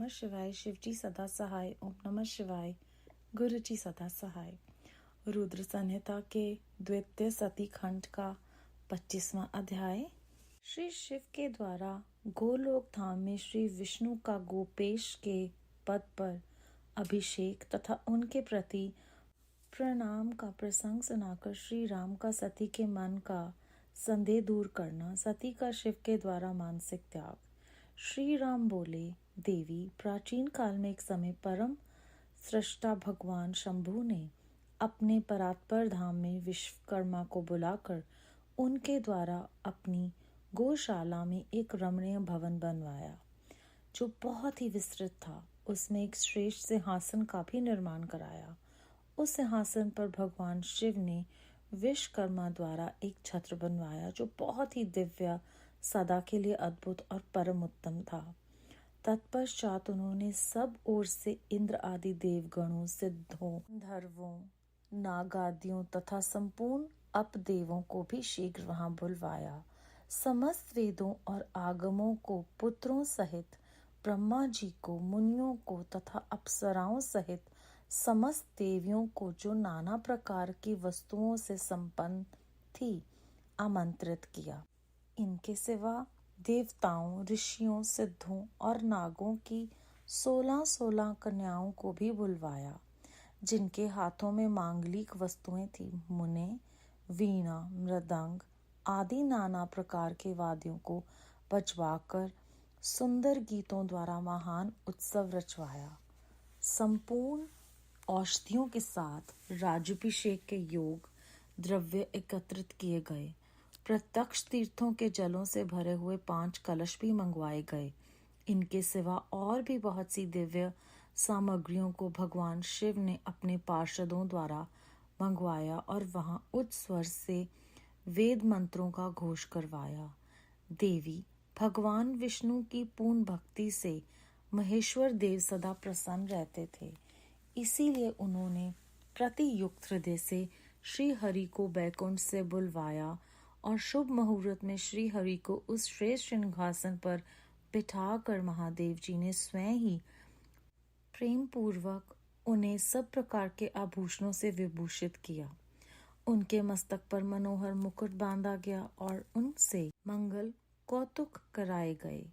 नमः शिवाय। शिव जी सदा सहाय। ओम नमः शिवाय। गुरु जी सदा सहाय। रुद्र संहिता के द्वितीय सती खंड का 25वां अध्याय। श्री शिव के द्वारा गोलोक धाम में श्री विष्णु का गोपेश के पद पर अभिषेक तथा उनके प्रति प्रणाम का प्रसंग सुनाकर श्री राम का सती के मन का संदेह दूर करना, सती का शिव के द्वारा मानसिक त्याग। श्री राम बोले, देवी, प्राचीन काल में एक समय परम सृष्टा भगवान शंभु ने अपने परात्पर धाम में विश्वकर्मा को बुलाकर उनके द्वारा अपनी गौशाला में एक रमणीय भवन बनवाया, जो बहुत ही विस्तृत था। उसमें एक श्रेष्ठ सिंहासन का भी निर्माण कराया। उस सिंहासन पर भगवान शिव ने विश्वकर्मा द्वारा एक छत्र बनवाया, जो बहुत ही दिव्य, सदा के लिए अद्भुत और परम उत्तम था। तत्पश्चात उन्होंने सब ओर से इंद्र आदि देवगणों, सिद्धों, गंधर्वों, नागादियों तथा संपूर्ण अपदेवों को भी शीघ्र वहां बुलवाया। समस्त वेदों और आगमों को पुत्रों सहित, ब्रह्मा जी को, मुनियों को तथा अप्सराओं सहित समस्त देवियों को, जो नाना प्रकार की वस्तुओं से संपन्न थी, आमंत्रित किया। इनके सिवा देवताओं, ऋषियों, सिद्धों और नागों की 16 कन्याओं को भी बुलवाया, जिनके हाथों में मांगलिक वस्तुएं थी। मुने वीणा, मृदंग आदि नाना प्रकार के वाद्यों को बजवाकर सुंदर गीतों द्वारा महान उत्सव रचवाया। संपूर्ण औषधियों के साथ राज्याभिषेक के योग द्रव्य एकत्रित किए गए। प्रत्यक्ष तीर्थों के जलों से भरे हुए 5 कलश भी मंगवाए गए। इनके सिवा और भी बहुत सी दिव्य सामग्रियों को भगवान शिव ने अपने पार्षदों द्वारा मंगवाया और वहां उच्च स्वर से वेद मंत्रों का घोष करवाया। देवी, भगवान विष्णु की पूर्ण भक्ति से महेश्वर देव सदा प्रसन्न रहते थे। इसीलिए उन्होंने प्रति युक्त हृदय से श्री हरि को बैकुंठ से बुलवाया और शुभ मुहूर्त में श्री हरि को उस श्रेष्ठ सिंहासन पर बिठाकर महादेव जी ने स्वयं ही प्रेम पूर्वक उन्हें सब प्रकार के आभूषणों से विभूषित किया। उनके मस्तक पर मनोहर मुकुट बांधा गया और उनसे मंगल कौतुक कराए गए।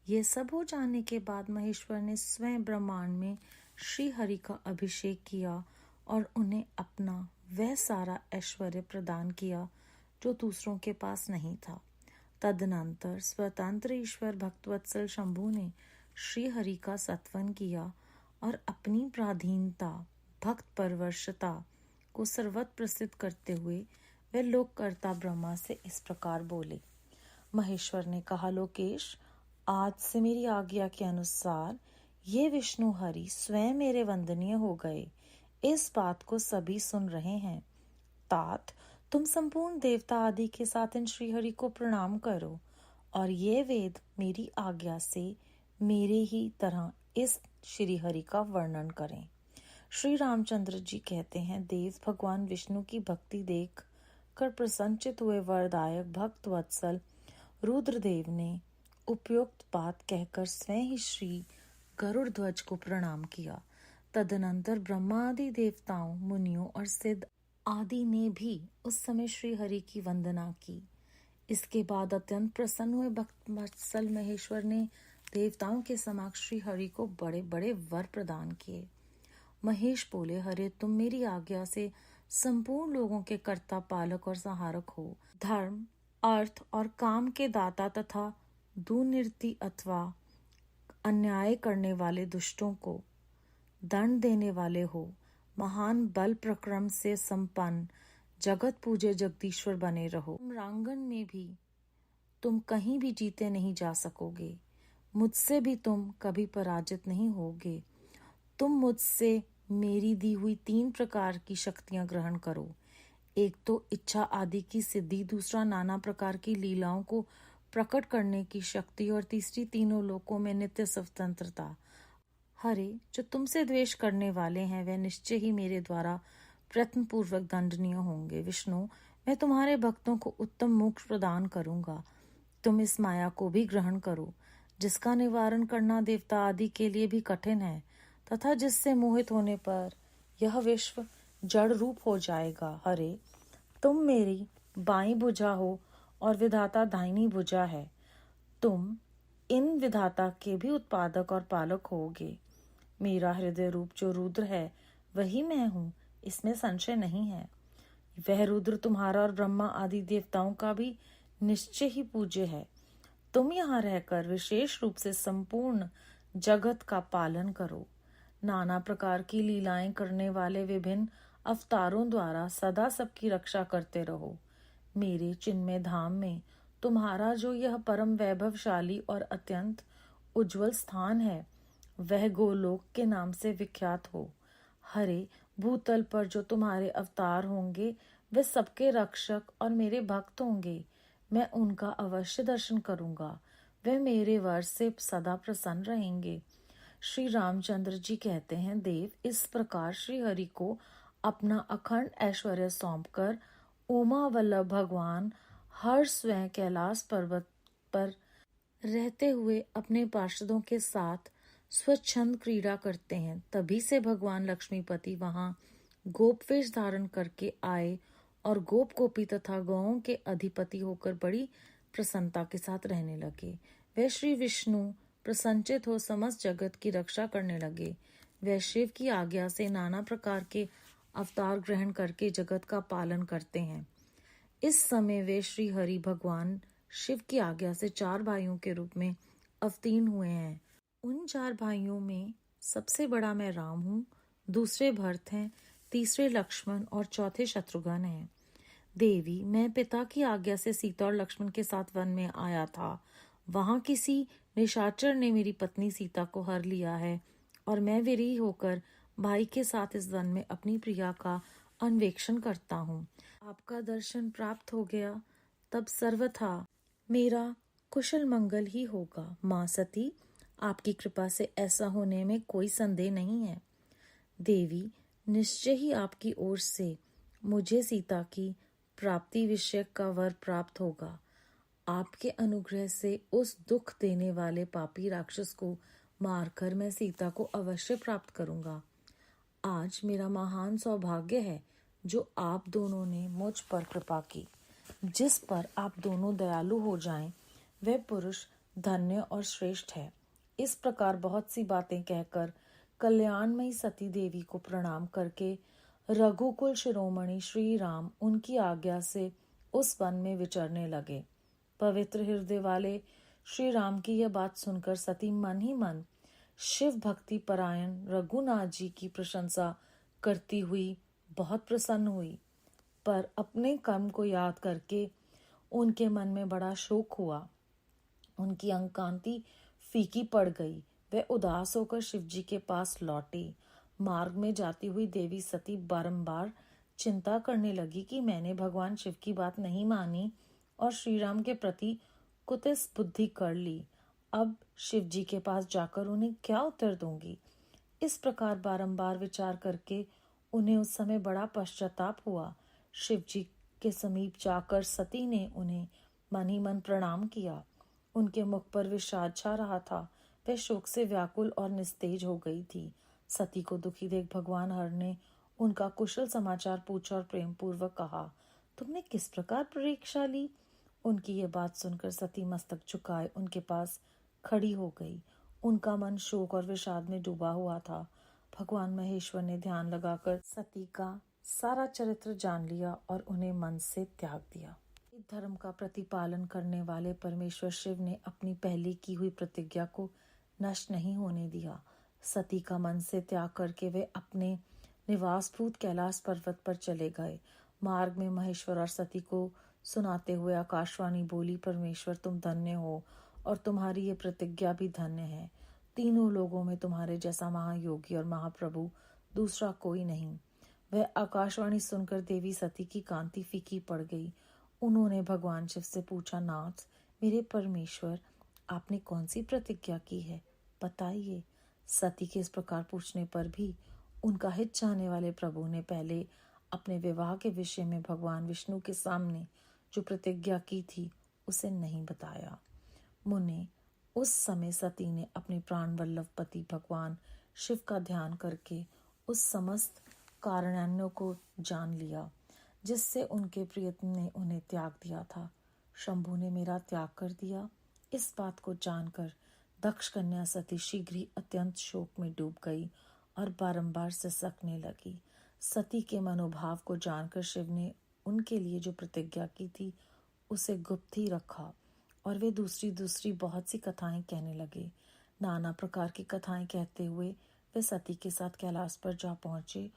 ये सब हो जाने के बाद महेश्वर ने स्वयं ब्रह्मांड में श्री हरि का अभिषेक किया और उन्हें अपना वह सारा ऐश्वर्य प्रदान किया जो दूसरों के पास नहीं था। तदनंतर स्वतंत्र ईश्वर भक्तवत्सल शंभु ने श्री हरि का सत्वन किया और अपनी पराधीनता, भक्त परवशता को सर्वत्र प्रसिद्ध करते हुए वे लोककर्ता ब्रह्मा से इस प्रकार बोले। महेश्वर ने कहा, लोकेश, आज से मेरी आज्ञा के अनुसार ये विष्णु हरि स्वयं मेरे वंदनीय हो गए। इस बात को सभी सुन रहे हैं। तात, तुम संपूर्ण देवता आदि के साथ इन श्री हरि को प्रणाम करो और ये वेद मेरी आज्ञा से मेरे ही तरह इस श्री हरि का वर्णन करें। श्री रामचंद्र जी कहते हैं, देव भगवान विष्णु की भक्ति देख कर प्रसन्नचित हुए वरदायक भक्त वत्सल रुद्रदेव ने उपयुक्त बात कहकर स्वयं ही श्री गरुड़ ध्वज को प्रणाम किया। तदनंतर ब्रह्मा आदि देवताओं, मुनियों और सिद्ध आदि ने भी उस समय श्री हरि की वंदना की। इसके बाद अत्यंत प्रसन्न हुए भक्त वत्सल महेश्वर ने देवताओं के समक्ष श्री हरि को बड़े बड़े वर प्रदान किए। महेश बोले, हरे, तुम मेरी आज्ञा से संपूर्ण लोगों के कर्ता, पालक और सहारक हो। धर्म, अर्थ और काम के दाता तथा दुर्नीति अथवा अन्याय करने वाले दुष्टों को दंड देने वाले हो। महान बल प्रक्रम से संपन्न जगत पूजे जगदीश्वर बने रहो। रांगन में भी तुम कहीं भी जीते नहीं जा सकोगे। मुझसे भी तुम कभी पराजित नहीं होगे। तुम मुझसे मेरी दी हुई 3 प्रकार की शक्तियां ग्रहण करो। एक तो इच्छा आदि की सिद्धि, दूसरा नाना प्रकार की लीलाओं को प्रकट करने की शक्ति और तीसरी तीनों लोकों में नित्य स्वतंत्रता। हरे, जो तुमसे द्वेष करने वाले हैं वे निश्चय ही मेरे द्वारा प्रयत्न पूर्वक दंडनीय होंगे। विष्णु, मैं तुम्हारे भक्तों को उत्तम मोक्ष प्रदान करूंगा। तुम इस माया को भी ग्रहण करो। जिसका निवारण करना देवता आदि के लिए भी कठिन है, तथा जिससे मोहित होने पर यह विश्व जड़ रूप हो जाएगा। हरे, तुम मेरी बाईं भुजा हो और विधाता दाहिनी भुजा है। तुम इन विधाता के भी उत्पादक और पालक होगे। मेरा हृदय रूप जो रुद्र है वही मैं हूँ, इसमें संशय नहीं है। वह रुद्र तुम्हारा और ब्रह्मा आदि देवताओं का भी निश्चय ही पूज्य है। तुम यहाँ रहकर विशेष रूप से संपूर्ण जगत का पालन करो। नाना प्रकार की लीलाएं करने वाले विभिन्न अवतारों द्वारा सदा सबकी रक्षा करते रहो। मेरे चिन्मय धाम में तुम्हारा जो यह परम वैभवशाली और अत्यंत उज्जवल स्थान है वह गोलोक के नाम से विख्यात हो। हरे, भूतल पर जो तुम्हारे अवतार होंगे वे सबके रक्षक और मेरे भक्त होंगे। मैं उनका अवश्य दर्शन करूंगा। वे मेरे वर्ष से सदा प्रसन्न रहेंगे। श्री रामचंद्र जी कहते हैं, देव, इस प्रकार श्री हरि को अपना अखंड ऐश्वर्य सौंपकर उमा वल्लभ भगवान हर स्वयं कैलाश पर्वत पर रहते हुए अपने पार्षदों के साथ स्वच्छंद क्रीड़ा करते हैं। तभी से भगवान लक्ष्मीपति वहां गोपवेश धारण करके आए और गोप गोपी तथा गौओं के अधिपति होकर बड़ी प्रसन्नता के साथ रहने लगे। वे श्री विष्णु प्रसन्नचित हो समस्त जगत की रक्षा करने लगे। वे शिव की आज्ञा से नाना प्रकार के अवतार ग्रहण करके जगत का पालन करते हैं। इस समय वे श्री हरि भगवान शिव की आज्ञा से 4 भाइयों के रूप में अवतीर्ण हुए हैं। उन 4 भाइयों में सबसे बड़ा मैं राम हूँ, दूसरे भरत हैं, तीसरे लक्ष्मण और चौथे शत्रुघ्न हैं। देवी, मैं पिता की आज्ञा से सीता और लक्ष्मण के साथ वन में आया था। वहां किसी निशाचर ने मेरी पत्नी सीता को हर लिया है और मैं विरही होकर भाई के साथ इस वन में अपनी प्रिया का अन्वेषण करता हूँ। आपका दर्शन प्राप्त हो गया तब सर्वथा मेरा कुशल मंगल ही होगा। माँ सती, आपकी कृपा से ऐसा होने में कोई संदेह नहीं है। देवी, निश्चय ही आपकी ओर से मुझे सीता की प्राप्ति विषय का वर प्राप्त होगा। आपके अनुग्रह से उस दुख देने वाले पापी राक्षस को मारकर मैं सीता को अवश्य प्राप्त करूंगा। आज मेरा महान सौभाग्य है जो आप दोनों ने मुझ पर कृपा की। जिस पर आप दोनों दयालु हो जाएं, वह पुरुष धन्य और श्रेष्ठ है। इस प्रकार बहुत सी बातें कहकर कल्याणमयी सती देवी को प्रणाम करके रघुकुल शिरोमणि श्री राम उनकी आज्ञा से उस वन में विचरने लगे। पवित्र हृदय वाले श्री राम की यह बात सुनकर सती मन ही मन शिव भक्ति परायण रघुनाथ जी की प्रशंसा करती हुई बहुत प्रसन्न हुई, पर अपने कर्म को याद करके उनके मन में बड़ा शोक हुआ। उनकी अंग कांति फीकी पड़ गई। वे उदास होकर शिव जी के पास लौटे। मार्ग में जाती हुई देवी सती बारंबार चिंता करने लगी कि मैंने भगवान शिव की बात नहीं मानी और श्री राम के प्रति कुतिस बुद्धि कर ली। अब शिव जी के पास जाकर उन्हें क्या उत्तर दूंगी। इस प्रकार बारंबार विचार करके उन्हें उस समय बड़ा पश्चाताप हुआ। शिव जी के समीप जाकर सती ने उन्हें मन ही मन प्रणाम किया। उनके मुख पर विषाद छा रहा था। वह शोक से व्याकुल और निस्तेज हो गई थी। सती को दुखी देख भगवान हर ने उनका कुशल समाचार पूछा और प्रेम पूर्वक कहा, तुमने किस प्रकार परीक्षा ली। उनकी ये बात सुनकर सती मस्तक झुकाए उनके पास खड़ी हो गई। उनका मन शोक और विषाद में डूबा हुआ था। भगवान महेश्वर ने ध्यान लगाकर सती का सारा चरित्र जान लिया और उन्हें मन से त्याग दिया। धर्म का प्रतिपालन करने वाले परमेश्वर शिव ने अपनी पहले की हुई प्रतिज्ञा को नष्ट नहीं होने दिया। सती का मन से त्याग करके वे अपने निवासभूत कैलाश पर्वत पर चले गए। मार्ग में महेश्वर और सती को सुनाते हुए आकाशवाणी बोली, परमेश्वर तुम धन्य हो और तुम्हारी ये प्रतिज्ञा भी धन्य है। तीनों लोगों में तुम्हारे जैसा महायोगी और महाप्रभु दूसरा कोई नहीं। वह आकाशवाणी सुनकर देवी सती की कांति फीकी पड़ गई। उन्होंने भगवान शिव से पूछा, नाथ मेरे परमेश्वर, आपने कौन सी प्रतिज्ञा की है, बताइए। सती के इस प्रकार पूछने पर भी उनका हित चाहने वाले प्रभु ने पहले अपने विवाह के विषय में भगवान विष्णु के सामने जो प्रतिज्ञा की थी उसे नहीं बताया। मुने, उस समय सती ने अपने प्राण वल्लभ पति भगवान शिव का ध्यान करके उस समस्त कारणान्यों को जान लिया जिससे उनके प्रियतम ने उन्हें त्याग दिया था। शंभु ने मेरा त्याग कर दिया। इस बात को जानकर दक्ष कन्या सती शीघ्र ही अत्यंत शोक में डूब गई और बारंबार सिसकने लगी। सती के मनोभाव को जानकर शिव ने उनके लिए जो प्रतिज्ञा की थी उसे गुप्त ही रखा और वे दूसरी बहुत सी कथाएं कहने लगे। नाना प्रकार की कथाएं कहते हुए वे सती के साथ कैलाश पर जा पहुंचे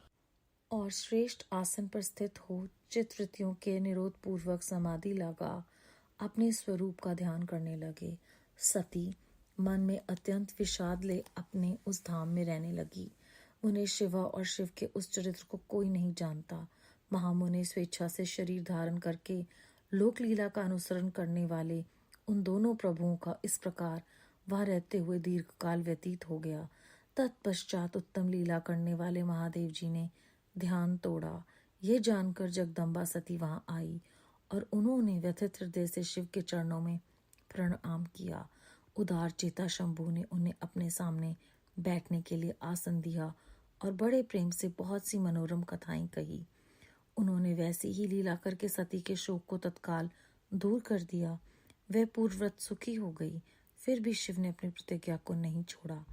और श्रेष्ठ आसन पर स्थित हो चित्रवृत्तियों के निरोध पूर्वक समाधि लगा अपने स्वरूप का ध्यान करने लगे। सती मन में अत्यंत विषाद ले अपने उस धाम में रहने लगी। मुने शिवा और शिव के उस चरित्र को कोई नहीं जानता। महामुनि स्वेच्छा से शरीर धारण करके लोक लीला का अनुसरण करने वाले उन दोनों प्रभुओं का इस प्रकार वहां रहते हुए दीर्घ काल व्यतीत हो गया। तत्पश्चात उत्तम लीला करने वाले महादेव जी ने ध्यान तोड़ा। ये जानकर जगदम्बा सती वहां आई और उन्होंने व्यथित हृदय से शिव के चरणों में प्रणाम किया। उदार चेता शंभु ने उन्हें अपने सामने बैठने के लिए आसन दिया और बड़े प्रेम से बहुत सी मनोरम कथाएं कही। उन्होंने वैसी ही लीला करके सती के शोक को तत्काल दूर कर दिया। वह पूर्ववत सुखी हो गई। फिर भी शिव ने अपनी प्रतिज्ञा को नहीं छोड़ा।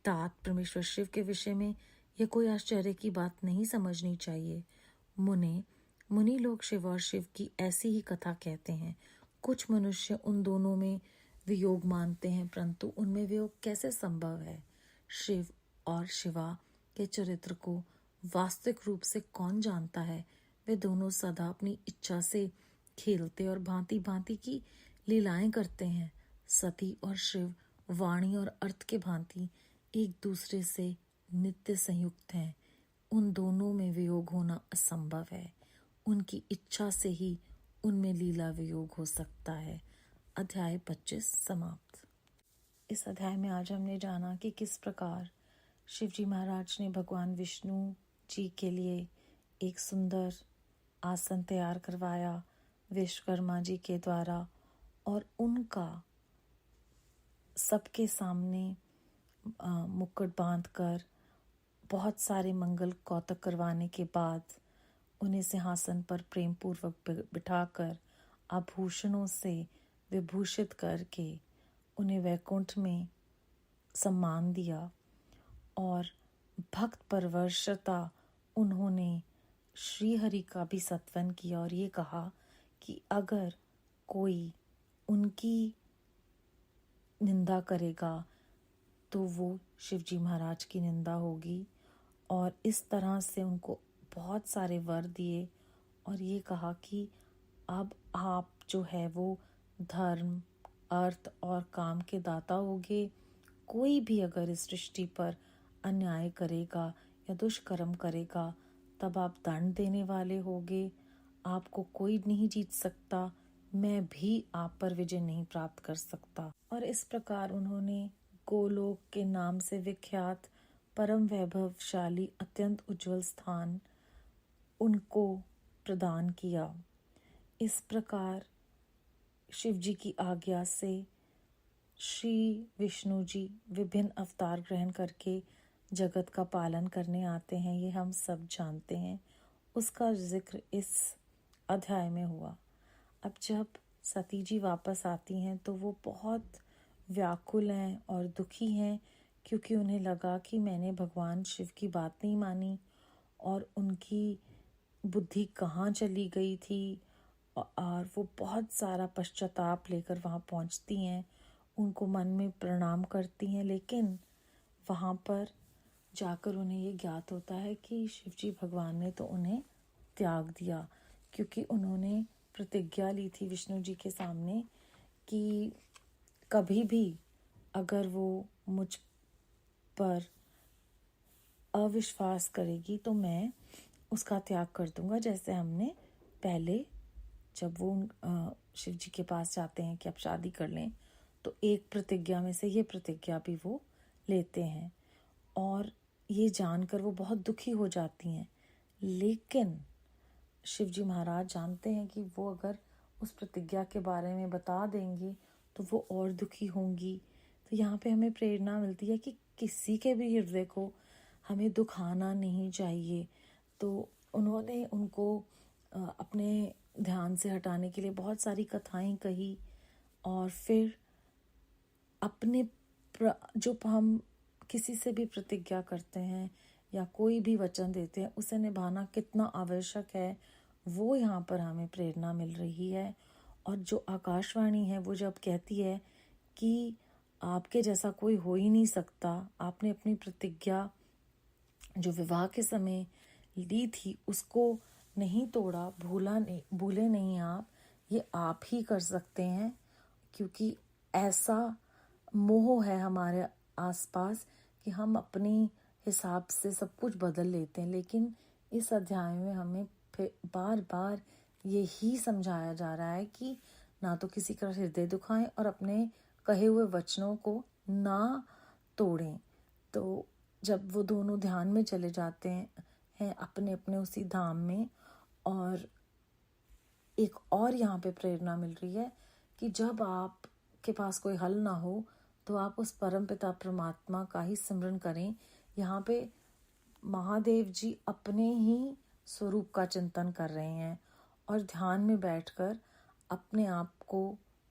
तात परमेश्वर शिव के विषय में यह कोई आश्चर्य की बात नहीं समझनी चाहिए। मुनि लोग शिव और शिव की ऐसी ही कथा कहते हैं। कुछ मनुष्य उन दोनों में वियोग मानते हैं, परंतु उनमें वियोग कैसे संभव है? शिव और शिवा के चरित्र को वास्तविक रूप से कौन जानता है? वे दोनों सदा अपनी इच्छा से खेलते और भांति भांति की लीलाएं करते हैं। सती और शिव वाणी और अर्थ के भांति एक दूसरे से नित्य संयुक्त हैं। उन दोनों में वियोग होना असंभव है। उनकी इच्छा से ही उनमें लीला वियोग हो सकता है। अध्याय 25 समाप्त। इस अध्याय में आज हमने जाना कि किस प्रकार शिवजी महाराज ने भगवान विष्णु जी के लिए एक सुंदर आसन तैयार करवाया विश्वकर्मा जी के द्वारा और उनका सबके सामने मुकुट बांधकर बहुत सारे मंगल कौतक करवाने के बाद उन्हें सिंहासन पर प्रेम पूर्वक बिठाकर आभूषणों से विभूषित करके उन्हें वैकुंठ में सम्मान दिया और भक्त परवशता उन्होंने श्री हरि का भी सत्वन किया और ये कहा कि अगर कोई उनकी निंदा करेगा तो वो शिवजी महाराज की निंदा होगी और इस तरह से उनको बहुत सारे वर दिए और ये कहा कि अब आप जो है वो धर्म, अर्थ और काम के दाता होगे। कोई भी अगर इस सृष्टि पर अन्याय करेगा या दुष्कर्म करेगा तब आप दंड देने वाले होगे। आपको कोई नहीं जीत सकता, मैं भी आप पर विजय नहीं प्राप्त कर सकता। और इस प्रकार उन्होंने गोलोक के नाम से विख्यात परम वैभवशाली अत्यंत उज्जवल स्थान उनको प्रदान किया। इस प्रकार शिव जी की आज्ञा से श्री विष्णु जी विभिन्न अवतार ग्रहण करके जगत का पालन करने आते हैं, ये हम सब जानते हैं। उसका जिक्र इस अध्याय में हुआ। अब जब सती जी वापस आती हैं तो वो बहुत व्याकुल हैं और दुखी हैं क्योंकि उन्हें लगा कि मैंने भगवान शिव की बात नहीं मानी और उनकी बुद्धि कहाँ चली गई थी। और वो बहुत सारा पश्चाताप लेकर वहाँ पहुँचती हैं, उनको मन में प्रणाम करती हैं, लेकिन वहाँ पर जाकर उन्हें ये ज्ञात होता है कि शिवजी भगवान ने तो उन्हें त्याग दिया क्योंकि उन्होंने प्रतिज्ञा ली थी विष्णु जी के सामने कि कभी भी अगर वो मुझ पर अविश्वास करेगी तो मैं उसका त्याग कर दूंगा। जैसे हमने पहले जब वो शिव जी के पास जाते हैं कि आप शादी कर लें तो एक प्रतिज्ञा में से ये प्रतिज्ञा भी वो लेते हैं और ये जानकर वो बहुत दुखी हो जाती हैं। लेकिन शिवजी महाराज जानते हैं कि वो अगर उस प्रतिज्ञा के बारे में बता देंगे तो वो और दुखी होंगी, तो यहाँ पे हमें प्रेरणा मिलती है कि किसी के भी हृदय को हमें दुखाना नहीं चाहिए। तो उन्होंने उनको अपने ध्यान से हटाने के लिए बहुत सारी कथाएं कही, और फिर अपने जो हम किसी से भी प्रतिज्ञा करते हैं या कोई भी वचन देते हैं, उसे निभाना कितना आवश्यक है, वो यहाँ पर हमें प्रेरणा मिल रही है। और जो आकाशवाणी है वो जब कहती है कि आपके जैसा कोई हो ही नहीं सकता, आपने अपनी प्रतिज्ञा जो विवाह के समय ली थी उसको नहीं तोड़ा, भूले नहीं आप, ये आप ही कर सकते हैं। क्योंकि ऐसा मोह है हमारे आसपास कि हम अपनी हिसाब से सब कुछ बदल लेते हैं, लेकिन इस अध्याय में हमें फिर बार बार यही समझाया जा रहा है कि ना तो किसी का हृदय दुखाएं और अपने कहे हुए वचनों को ना तोड़ें। तो जब वो दोनों ध्यान में चले जाते हैं अपने अपने उसी धाम में, और एक और यहाँ पे प्रेरणा मिल रही है कि जब आपके पास कोई हल ना हो तो आप उस परमपिता परमात्मा का ही स्मरण करें। यहाँ पे महादेव जी अपने ही स्वरूप का चिंतन कर रहे हैं और ध्यान में बैठकर अपने आप को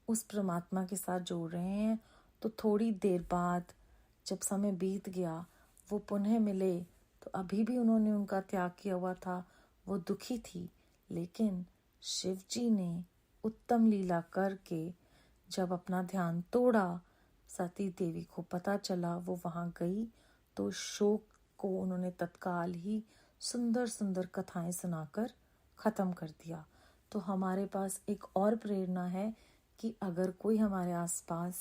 उस परमात्मा के साथ जोड़ रहे हैं। तो थोड़ी देर बाद जब समय बीत गया, वो पुनः मिले, तो अभी भी उन्होंने उनका त्याग किया हुआ था, वो दुखी थी, लेकिन शिव जी ने उत्तम लीला करके जब अपना ध्यान तोड़ा, सती देवी को पता चला, वो वहाँ गई, तो शोक को उन्होंने तत्काल ही सुंदर सुंदर कथाएं सुनाकर ख़त्म कर दिया। तो हमारे पास एक और प्रेरणा है कि अगर कोई हमारे आसपास,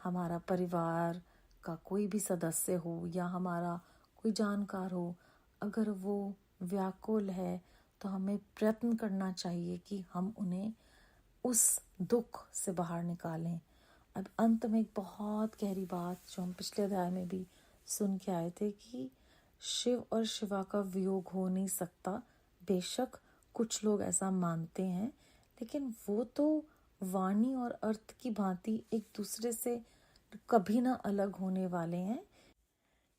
हमारा परिवार का कोई भी सदस्य हो या हमारा कोई जानकार हो, अगर वो व्याकुल है तो हमें प्रयत्न करना चाहिए कि हम उन्हें उस दुख से बाहर निकालें। अब अंत में एक बहुत गहरी बात जो हम पिछले अध्याय में भी सुन के आए थे कि शिव और शिवा का वियोग हो नहीं सकता। बेशक कुछ लोग ऐसा मानते हैं, लेकिन वो तो वाणी और अर्थ की भांति एक दूसरे से कभी ना अलग होने वाले हैं।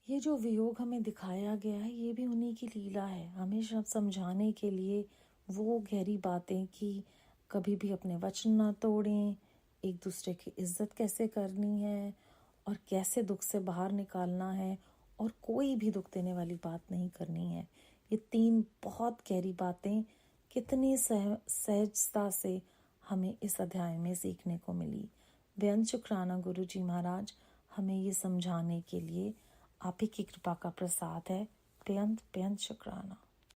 ये जो वियोग हमें दिखाया गया है, ये भी उन्हीं की लीला है, हमें सब समझाने के लिए वो गहरी बातें कि कभी भी अपने वचन ना तोड़ें, एक दूसरे की इज्जत कैसे करनी है और कैसे दुख से बाहर निकालना है, और कोई भी दुख देने वाली बात नहीं करनी है। ये 3 बहुत गहरी बातें कितनी सहजता से हमें इस अध्याय में सीखने को मिली। बेअंत शुक्राना गुरु जी महाराज, हमें ये समझाने के लिए। आप ही की कृपा का प्रसाद है। बेअंत शुक्राना।